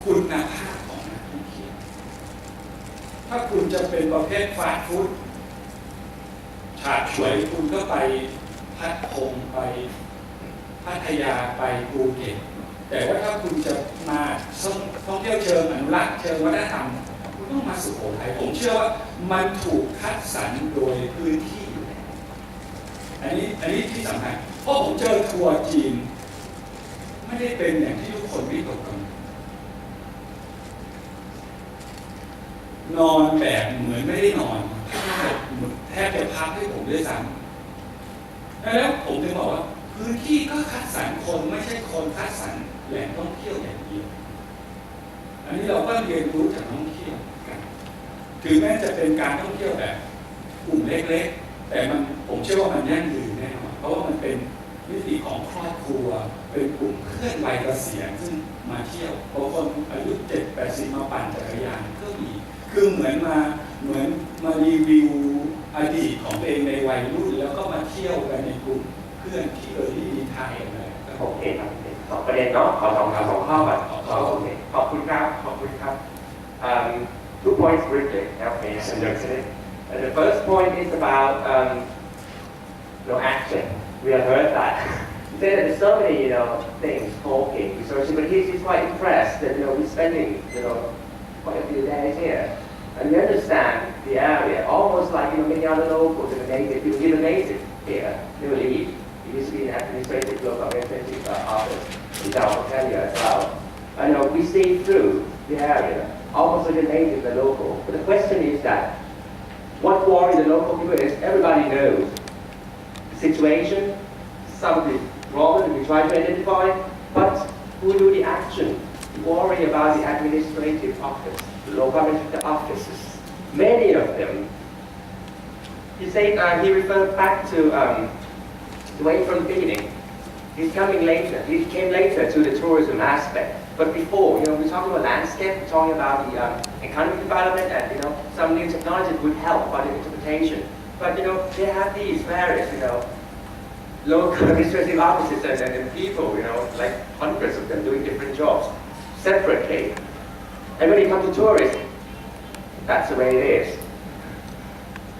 คุณภาพของนักท่องเที่ยวถ้าคุณจะเป็นประเภทฟาสต์ฟู้ดฉาดฉวยคุณก็ไปพัทคงไปพัทยาไปภูเก็ตแต่ว่าถ้าคุณจะมาท่องเที่ยวเชิงอนุรักษ์เชิงวัฒนธรรมคุณต้องมาสุโขทัยผมเชื่อว่ามันถูกคัดสรรโดยพื้นที่อยู่แล้วอันนี้ที่สำคัญเพราะผมเจอทัวร์จีนไม่ได้เป็นอย่างที่ทุกคนวิตกกังวลนอนแบบเหมือนไม่ได้นอนแทบจะพักให้ผมด้วยซ้ำแล้วผมถึงบอกว่าพื้นที่ก็คัดสรรคนไม่ใช่คนคัดสรรแหล่งท่องเที่ยวอย่างเดียวอันนี้เราก็เรียนรู้จากท่องเที่ยวกันถึงแม้จะเป็นการท่องเที่ยวแบบกลุ่มเล็กๆแต่ผมเชื่อว่ามันยั่งยืนแน่นอนเพราะว่ามันเป็นวิถีของครอบครัวเป็นกลุ่มเพื่อนวัยเกษียณซึ่งมาเที่ยวบางคนอายุ70-80มาปั่นจักรยานก็มีคือเหมือนมารีวิวอดีตของตัวเองในวัยรุ่นแล้วก็มาเที่ยวกันในกลุ่มเพื่อนที่ที่ไทยอะไรโอเคครับสองประเด็นเนาะขอสองข้อก่อนโอเคขอบคุณครับ2 points briefly okay and the first point is about action we have heard that you say that there's so many things talking researching but he's quite impressed that we're spending quite a few days here and you understand the area almost like many other locals and the native people even native here they will leave. It used to be an administrative local administrative office in South Australia as well. And we see through the area, almost like a native and local. But the question is that what worries the local people is everybody knows the situation, some of the problems we try to identify, but who do the action? Worry about the administrative office, the local administrative offices. Many of them. He said he referred back to the way from the beginning. He's coming later. He came later to the tourism aspect. But before, we're talking about landscape, we're talking about the economic development, and some new technology would help about the interpretation. But they have these various, local administrative offices and people, like hundreds of them doing different jobs separately. And when it comes to tourism, that's the way it is.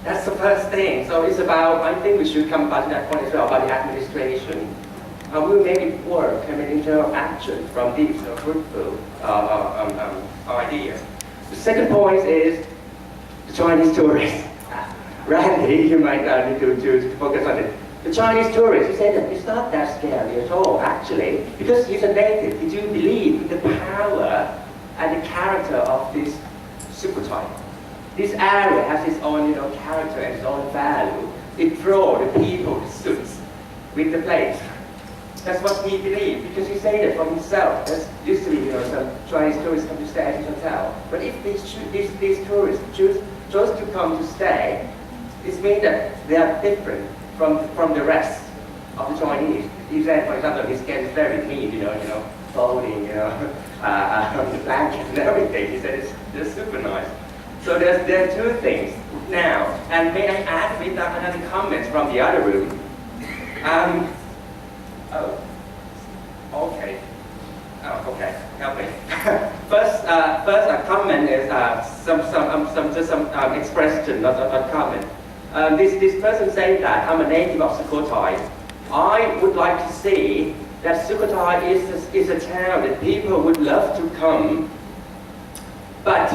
That's the first thing. So it's about, I think we should come back to that point as well, about the administration. How we maybe work in terms of action from these fruitful ideas. The second point is the Chinese tourists. Randy, you might need to focus on it. The Chinese tourists, he said that it's not that scary at all, actually, because he's a native. He do believe in the power and the character of this super type. This area has its own, character and its own value. It draws the people, the suits, with the place. That's what he believed, because he said that for himself. There used to be, some Chinese tourists come to stay at his hotel. But if these tourists choose to come to stay, it means that they are different from the rest of the Chinese. He said, for example, his skin is very clean, folding, the blankets and everything. He said it's super nice. So there are two things now, and may I add with another comment from the other room? Okay, help me. First a comment is some expression, not a comment. This person saying that I'm a native of Sukhothai. I would like to see that Sukhothai is a town that people would love to come, but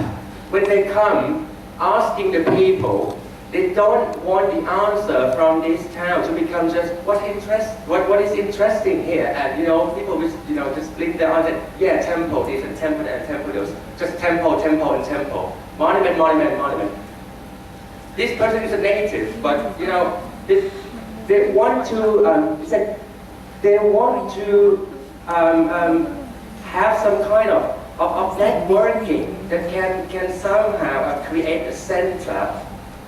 when they come, asking the people, they don't want the answer from this town to become just what is interesting here, and people will just blink their eyes and yeah, temple this and temple that and temple those, just temple and temple, monument. This person is a native, but they want to they want to have some kind of networking that can somehow create a center.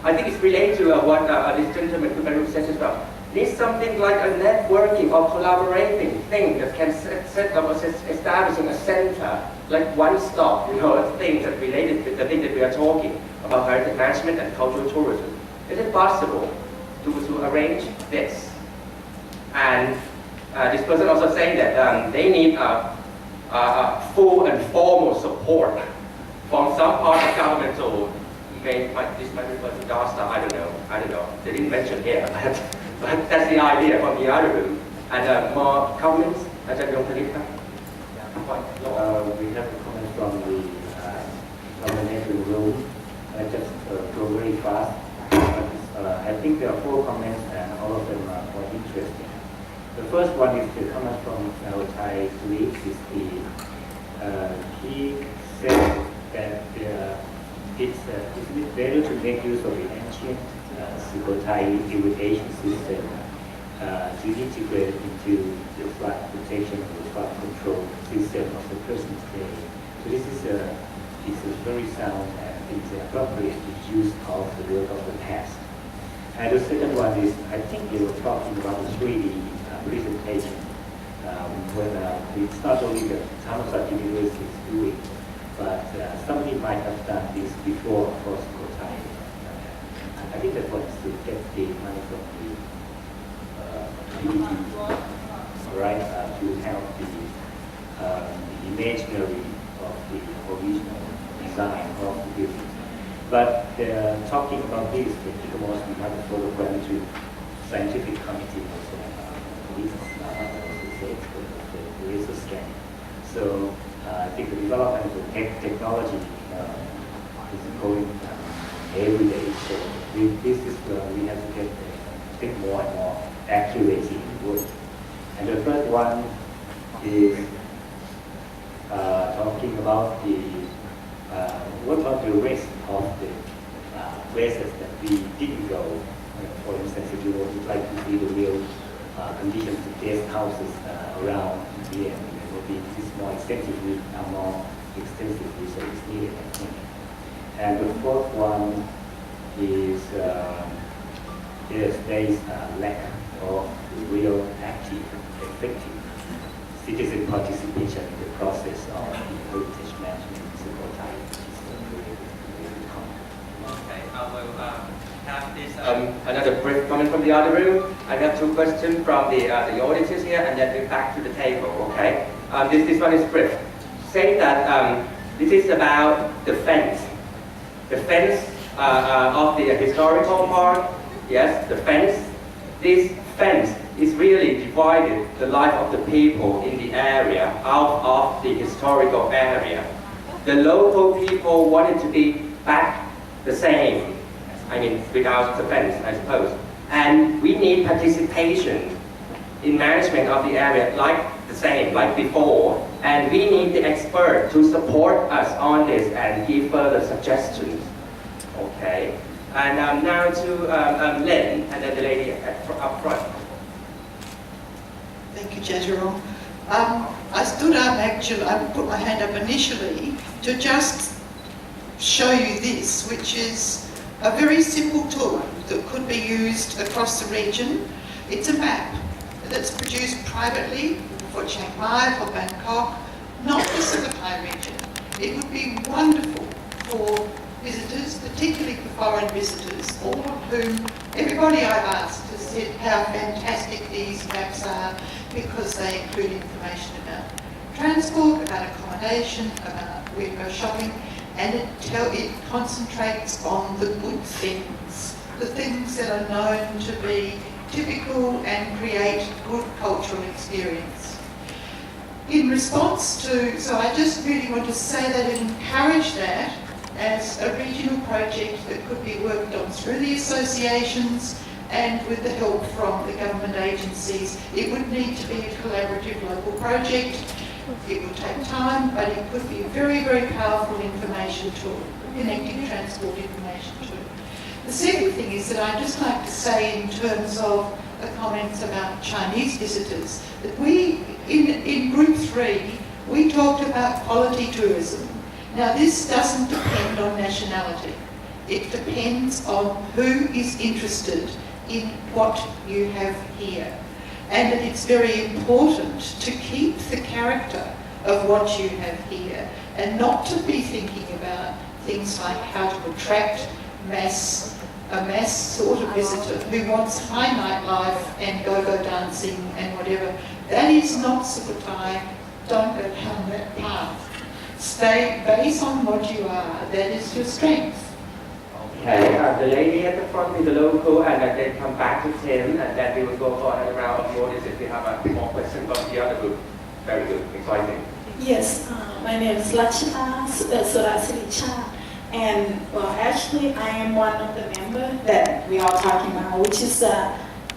I think it's related to what this gentleman says as well. Needs something like a networking or collaborating thing that can set up establishing a center, like one stop, things that related with the thing that we are talking about, heritage management and cultural tourism. Is it possible to arrange this? And this person also saying that they need full and formal support support from some part of government. So this might refer to DASTA, I don't know. They didn't mention here, but that's the idea from the other room. And more comments? Ajahn Yongthanipa? We have a comment from the nominating room. I just go very fast. I think there are 4 comments and all of them are quite interesting. The first one is the comment from Thai colleagues. He said that it's better to make use of the ancient Sukhothai irrigation system to integrate into the flood protection or the flood control system of the present day. So this is a very sound and it's appropriate use of the work of the past. And the second one is, I think they were talking about the 3D presentation. When it's not only the Thammasat University is doing, but somebody might have done this before for Sukhothai. I think that was to get the money from the community, right, to help the imaginary of the original design of the building. But talking about this, the Kikamos, we have a program to scientific committee also. The laser scan. So I think the development of technology is going every day. So this is where we have to get more and more accuracy in work. And the third one is talking about what about the rest of the places that we didn't go. For instance, if you would like to see the real conditions of guest houses around here, it will be more extensively, so it's needed, I think. And the fourth one is yes, there is a lack of real active, effective citizen participation in the process of the heritage management in Sukhothai. Okay, I will have this another brief comment from the other room. I have 2 questions from the auditors here, and then we're back to the table. Okay, this one is brief. Saying that this is about the fence of the historical park. Yes, the fence. This fence is really divided the life of the people in the area out of the historical area. The local people wanted to be back the same. I mean, without the fence, I suppose. And we need participation in management of the area like the same, like before. And we need the expert to support us on this and give further suggestions. Okay. And now to Len, and then the lady up front. Thank you, Jajiro. I stood up actually, I put my hand up initially to just show you this, which is a very simple tool that could be used across the region. It's a map that's produced privately for Chiang Mai, for Bangkok, not the Sukhothai region. It would be wonderful for visitors, particularly for foreign visitors, all of whom, everybody I've asked has said how fantastic these maps are because they include information about transport, about accommodation, about where to go shopping, and it concentrates on the good things, the things that are known to be typical and create good cultural experience. In response to, so I just really want to say that and encourage that as a regional project that could be worked on through the associations and with the help from the government agencies. It would need to be a collaborative local project. It will take time, but it could be a very, very powerful information tool, connecting transport information tool. The second thing is that I'd just like to say in terms of the comments about Chinese visitors, that we, in group 3, we talked about quality tourism. Now this doesn't depend on nationality. It depends on who is interested in what you have here. And it's very important to keep the character of what you have here and not to be thinking about things like how to attract a mass sort of visitor who wants high nightlife and go-go dancing and whatever. That is not Sukhothai. Don't go down that path. stay based on what you are. That is your strength. Okay, the lady at the front is the local, and then come back to Tim, and then we will go for another round of notice if we have more questions from the other group. Very good, exciting. Yes, my name is Lachita Surasiricha, and well, actually, I am one of the members that we are talking about, which is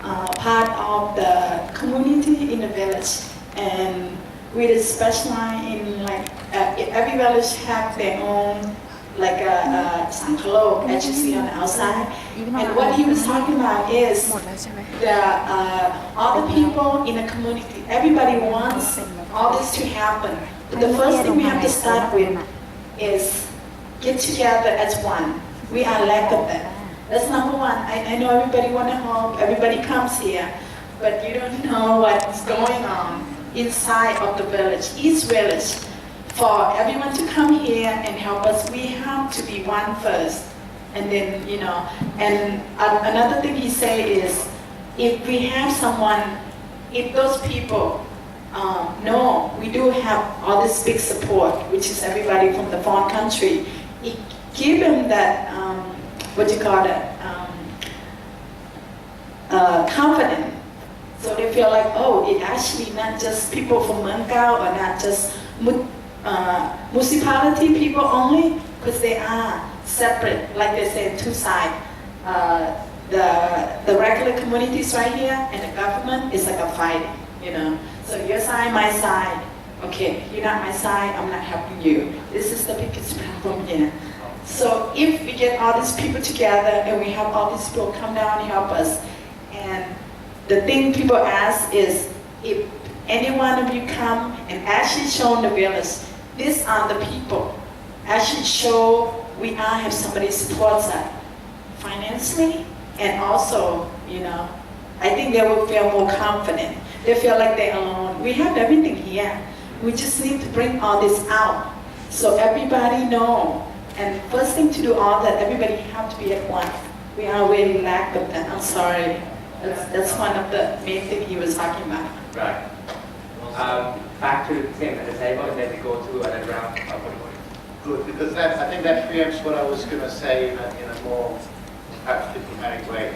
part of the community in the village, and we specialize in like every village have their own like a Sankalo, as you see on the outside. And what he was talking about is all the people in the community, everybody wants all this to happen. But the first thing we have to start with is get together as one. We are lack of that. That's number one. I know everybody want to help, everybody comes here, but you don't know what's going on inside of the village, each village. For everyone to come here and help us, we have to be one first. And then, you know, and another thing he say is, if we have someone, if those people know we do have all this big support, which is everybody from the foreign country, it give them that, what you call it, confidence. So they feel like, oh, it actually not just people from Mangao or not just municipality people only, because they are separate, like they say, two sides. The regular communities right here and the government is like a fighting, you know. So your side, my side. Okay, you're not my side, I'm not helping you. This is the biggest problem here. So if we get all these people together and we have all these people come down and help us, and the thing people ask is, if any one of you come and actually show the village, these are the people, actually show we are have somebody supports us financially, and also, you know, I think they will feel more confident. They feel like they're alone. We have everything here. We just need to bring all this out so everybody know. And first thing to do all that, everybody have to be at one. We are really lack of that. I'm sorry. That's one of the main thing he was talking about. Right. Back to Tim at the table, and then we go to another round of Good, because I think that preempts what I was going to say in a more perhaps diplomatic way.